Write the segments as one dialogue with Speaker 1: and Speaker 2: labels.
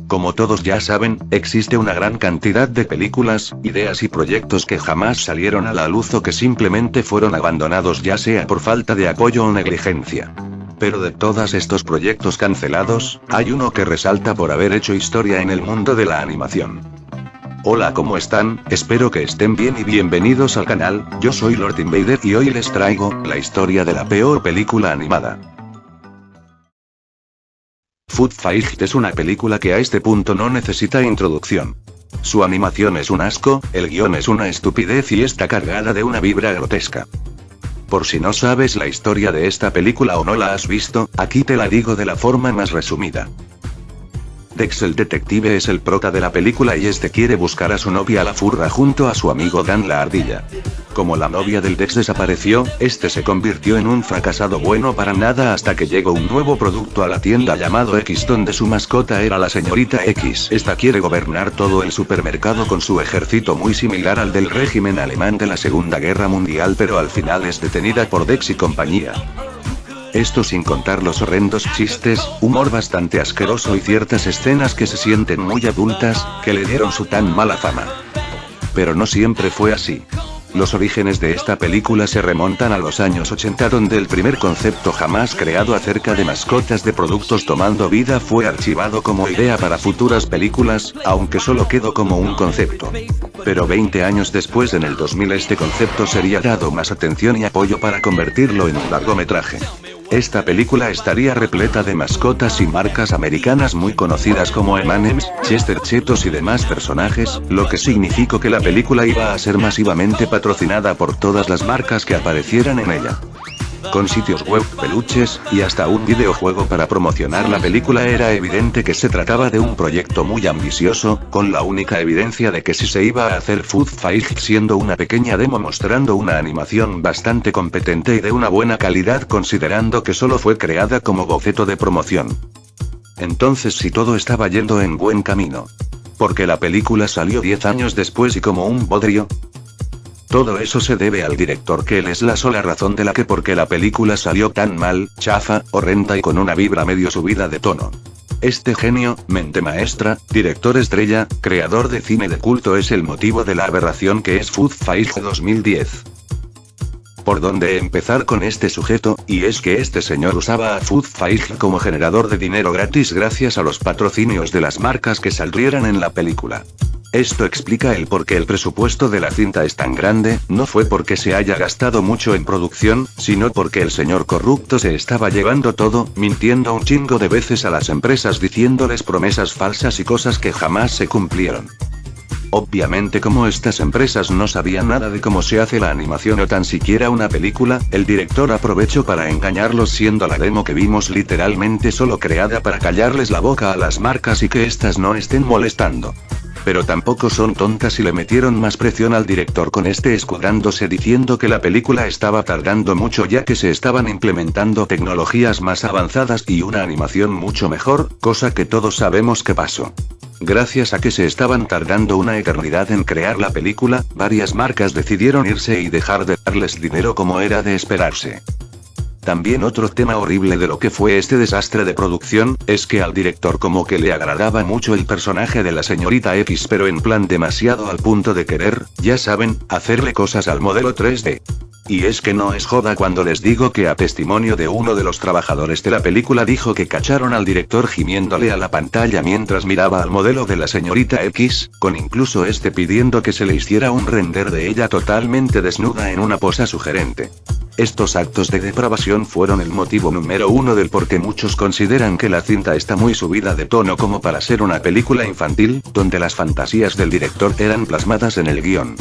Speaker 1: Como todos ya saben, existe una gran cantidad de películas, ideas y proyectos que jamás salieron a la luz o que simplemente fueron abandonados ya sea por falta de apoyo o negligencia. Pero de todos estos proyectos cancelados, hay uno que resalta por haber hecho historia en el mundo de la animación. Hola, ¿cómo están? Espero que estén bien y bienvenidos al canal. Yo soy Lord Invader y hoy les traigo la historia de la peor película animada. Food Fight es una película que a este punto no necesita introducción. Su animación es un asco, el guión es una estupidez y está cargada de una vibra grotesca. Por si no sabes la historia de esta película o no la has visto, aquí te la digo de la forma más resumida. Dex el detective es el prota de la película y este quiere buscar a su novia la furra junto a su amigo Dan la ardilla. Como la novia del Dex desapareció, este se convirtió en un fracasado bueno para nada hasta que llegó un nuevo producto a la tienda llamado X donde su mascota era la señorita X. Esta quiere gobernar todo el supermercado con su ejército muy similar al del régimen alemán de la Segunda Guerra Mundial, pero al final es detenida por Dex y compañía. Esto sin contar los horrendos chistes, humor bastante asqueroso y ciertas escenas que se sienten muy adultas, que le dieron su tan mala fama. Pero no siempre fue así. Los orígenes de esta película se remontan a los años 80 donde el primer concepto jamás creado acerca de mascotas de productos tomando vida fue archivado como idea para futuras películas, aunque solo quedó como un concepto. Pero 20 años después en el 2000 este concepto sería dado más atención y apoyo para convertirlo en un largometraje. Esta película estaría repleta de mascotas y marcas americanas muy conocidas como M&M's, Chester Chetos y demás personajes, lo que significó que la película iba a ser masivamente patrocinada por todas las marcas que aparecieran en ella. Con sitios web, peluches, y hasta un videojuego para promocionar la película era evidente que se trataba de un proyecto muy ambicioso, con la única evidencia de que sí se iba a hacer Food Fight siendo una pequeña demo mostrando una animación bastante competente y de una buena calidad considerando que solo fue creada como boceto de promoción. Entonces sí todo estaba yendo en buen camino. ¿Porque la película salió 10 años después y como un bodrio? Todo eso se debe al director, que él es la sola razón de la que porque la película salió tan mal, chafa, horrenda y con una vibra medio subida de tono. Este genio, mente maestra, director estrella, creador de cine de culto es el motivo de la aberración que es Food Fight 2010. ¿Por dónde empezar con este sujeto? Y es que este señor usaba a Food Fight como generador de dinero gratis gracias a los patrocinios de las marcas que saldrían en la película. Esto explica el por qué el presupuesto de la cinta es tan grande, no fue porque se haya gastado mucho en producción, sino porque el señor corrupto se estaba llevando todo, mintiendo un chingo de veces a las empresas diciéndoles promesas falsas y cosas que jamás se cumplieron. Obviamente como estas empresas no sabían nada de cómo se hace la animación o tan siquiera una película, el director aprovechó para engañarlos siendo la demo que vimos literalmente solo creada para callarles la boca a las marcas y que éstas no estén molestando. Pero tampoco son tontas y le metieron más presión al director con este escudándose diciendo que la película estaba tardando mucho ya que se estaban implementando tecnologías más avanzadas y una animación mucho mejor, cosa que todos sabemos que pasó. Gracias a que se estaban tardando una eternidad en crear la película, varias marcas decidieron irse y dejar de darles dinero como era de esperarse. También otro tema horrible de lo que fue este desastre de producción, es que al director como que le agradaba mucho el personaje de la señorita X pero en plan demasiado al punto de querer, ya saben, hacerle cosas al modelo 3D. Y es que no es joda cuando les digo que a testimonio de uno de los trabajadores de la película dijo que cacharon al director gimiéndole a la pantalla mientras miraba al modelo de la señorita X, con incluso este pidiendo que se le hiciera un render de ella totalmente desnuda en una posa sugerente. Estos actos de depravación fueron el motivo número uno del por qué muchos consideran que la cinta está muy subida de tono como para ser una película infantil, donde las fantasías del director eran plasmadas en el guión.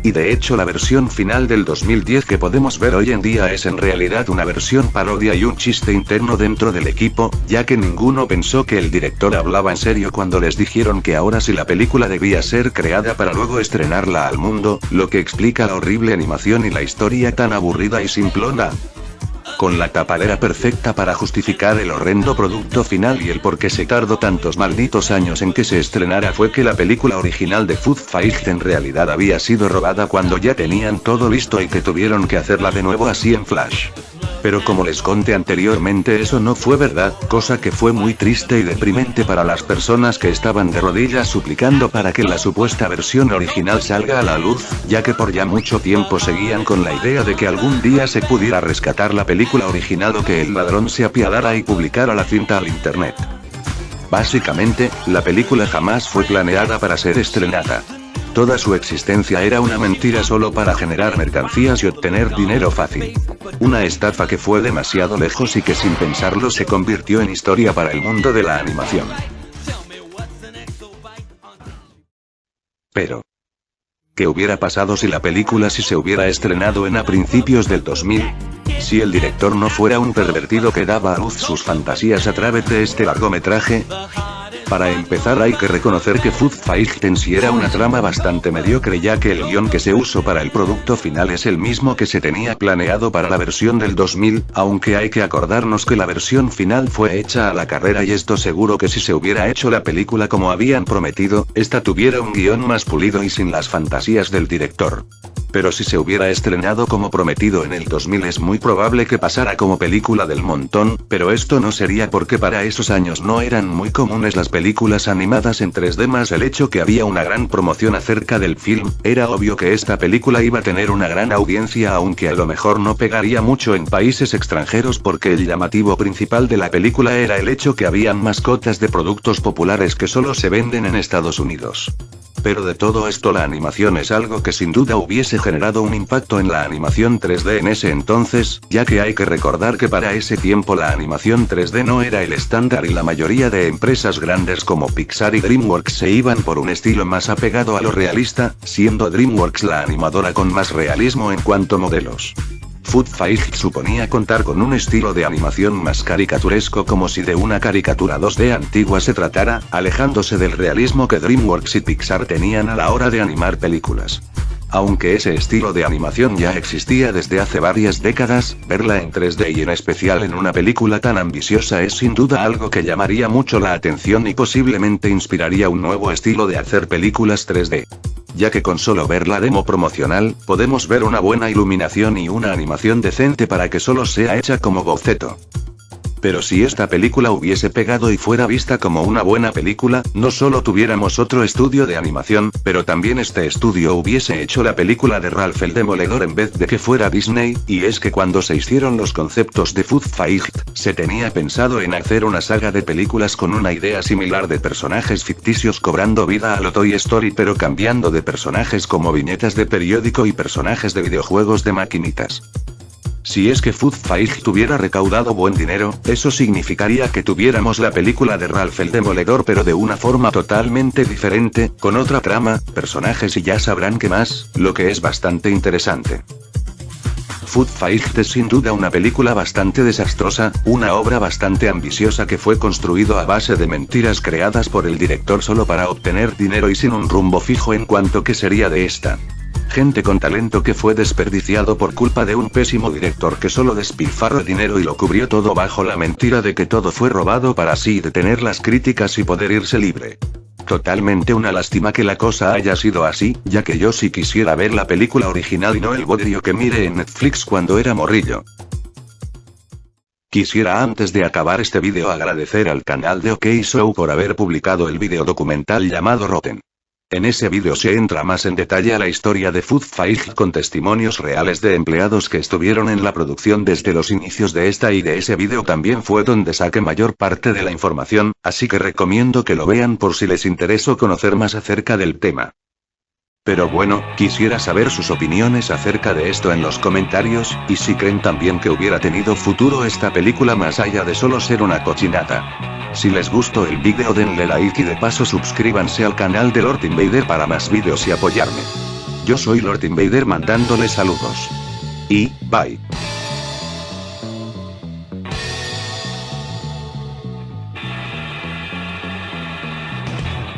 Speaker 1: Y de hecho la versión final del 2010 que podemos ver hoy en día es en realidad una versión parodia y un chiste interno dentro del equipo, ya que ninguno pensó que el director hablaba en serio cuando les dijeron que ahora sí la película debía ser creada para luego estrenarla al mundo, lo que explica la horrible animación y la historia tan aburrida y simplona. Con la tapadera perfecta para justificar el horrendo producto final y el por qué se tardó tantos malditos años en que se estrenara fue que la película original de Food Fight en realidad había sido robada cuando ya tenían todo listo y que tuvieron que hacerla de nuevo así en flash. Pero como les conté anteriormente, eso no fue verdad, cosa que fue muy triste y deprimente para las personas que estaban de rodillas suplicando para que la supuesta versión original salga a la luz, ya que por ya mucho tiempo seguían con la idea de que algún día se pudiera rescatar la película original o que el ladrón se apiadara y publicara la cinta al internet. Básicamente, la película jamás fue planeada para ser estrenada. Toda su existencia era una mentira solo para generar mercancías y obtener dinero fácil. Una estafa que fue demasiado lejos y que sin pensarlo se convirtió en historia para el mundo de la animación. Pero, ¿qué hubiera pasado si la película se hubiera estrenado a principios del 2000? Si el director no fuera un pervertido que daba a luz sus fantasías a través de este largometraje. Para empezar hay que reconocer que Food Fight en sí era una trama bastante mediocre, ya que el guión que se usó para el producto final es el mismo que se tenía planeado para la versión del 2000, aunque hay que acordarnos que la versión final fue hecha a la carrera y esto seguro que si se hubiera hecho la película como habían prometido, esta tuviera un guión más pulido y sin las fantasías del director. Pero si se hubiera estrenado como prometido en el 2000 es muy probable que pasara como película del montón, pero esto no sería porque para esos años no eran muy comunes las películas animadas en 3D más el hecho que había una gran promoción acerca del film, era obvio que esta película iba a tener una gran audiencia aunque a lo mejor no pegaría mucho en países extranjeros porque el llamativo principal de la película era el hecho que habían mascotas de productos populares que solo se venden en Estados Unidos. Pero de todo esto la animación es algo que sin duda hubiese generado un impacto en la animación 3D en ese entonces, ya que hay que recordar que para ese tiempo la animación 3D no era el estándar y la mayoría de empresas grandes como Pixar y DreamWorks se iban por un estilo más apegado a lo realista, siendo DreamWorks la animadora con más realismo en cuanto a modelos. Food Fight suponía contar con un estilo de animación más caricaturesco como si de una caricatura 2D antigua se tratara, alejándose del realismo que DreamWorks y Pixar tenían a la hora de animar películas. Aunque ese estilo de animación ya existía desde hace varias décadas, verla en 3D y en especial en una película tan ambiciosa es sin duda algo que llamaría mucho la atención y posiblemente inspiraría un nuevo estilo de hacer películas 3D. Ya que con solo ver la demo promocional, podemos ver una buena iluminación y una animación decente para que solo sea hecha como boceto. Pero si esta película hubiese pegado y fuera vista como una buena película, no solo tuviéramos otro estudio de animación, pero también este estudio hubiese hecho la película de Ralph el Demoledor en vez de que fuera Disney, y es que cuando se hicieron los conceptos de Food Fight, se tenía pensado en hacer una saga de películas con una idea similar de personajes ficticios cobrando vida a lo Toy Story pero cambiando de personajes como viñetas de periódico y personajes de videojuegos de maquinitas. Si es que Food Fight tuviera recaudado buen dinero, eso significaría que tuviéramos la película de Ralph el Demoledor pero de una forma totalmente diferente, con otra trama, personajes y ya sabrán qué más, lo que es bastante interesante. Food Fight es sin duda una película bastante desastrosa, una obra bastante ambiciosa que fue construido a base de mentiras creadas por el director solo para obtener dinero y sin un rumbo fijo en cuanto que sería de esta. Gente con talento que fue desperdiciado por culpa de un pésimo director que solo despilfarró dinero y lo cubrió todo bajo la mentira de que todo fue robado para así detener las críticas y poder irse libre. Totalmente una lástima que la cosa haya sido así, ya que yo sí quisiera ver la película original y no el bodrio que mire en Netflix cuando era morrillo. Quisiera antes de acabar este vídeo agradecer al canal de OK Show por haber publicado el vídeo documental llamado Rotten. En ese vídeo se entra más en detalle a la historia de Food Fight con testimonios reales de empleados que estuvieron en la producción desde los inicios de esta y de ese vídeo también fue donde saqué mayor parte de la información, así que recomiendo que lo vean por si les interesó conocer más acerca del tema. Pero bueno, quisiera saber sus opiniones acerca de esto en los comentarios, y si creen también que hubiera tenido futuro esta película más allá de solo ser una cochinata. Si les gustó el vídeo denle like y de paso suscríbanse al canal de Lord Invader para más vídeos y apoyarme. Yo soy Lord Invader mandándoles saludos. Y, bye.